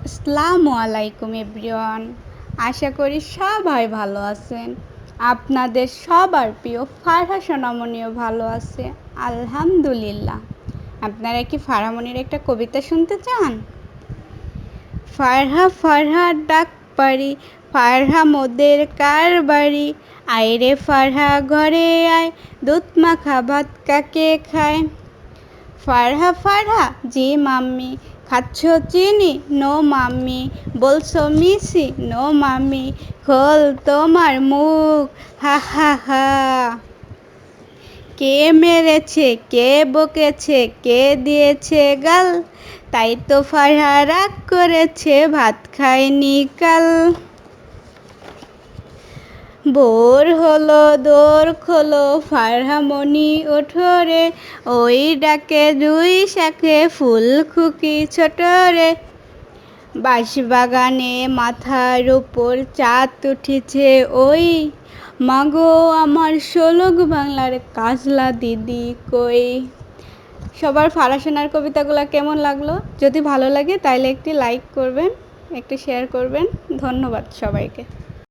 আসসালামু আলাইকুম এভরিওয়ান। আশা করি সবাই ভালো আছেন। আপনাদের সবার প্রিয় ফারহা সোনামণিও ভালো আছে, আলহামদুলিল্লাহ। আপনারা কি ফারহামণির একটা কবিতা শুনতে চান? ফারহা ফারহা ডাক পারি, ফারহা মোদের কার বাড়ি, আয় রে ফারহা ঘরে আয়, দুধ মাখা ভাত কাকে খায়। ফারহা ফারহা জি মাম্মি, খাচ্ছ চিনি নো মাম্মি, বলছো মিসি নো মাম্মি, খোল তোমার মুখ হা হা হা। কে মেরেছে কে বকেছে কে দিয়েছে গাল, তাই তো ফারহা রাগ করেছে ভাত খায়নি কাল। ভোর হলো দোর খোলো ফারহামণি ওঠো রে, ওই ডাকে দুই শাখে ফুল খুকি ছোট রে। বাঁশবাগানে মাথার উপর চাঁদ উঠেছে ওই, মাগো আমার শোলক বাংলার কাজলা দিদি কই। সবার ফারহা সোনার কবিতাগুলো কেমন লাগলো? যদি ভালো লাগে তাহলে একটি লাইক করবেন, একটি শেয়ার করবেন। ধন্যবাদ সবাইকে।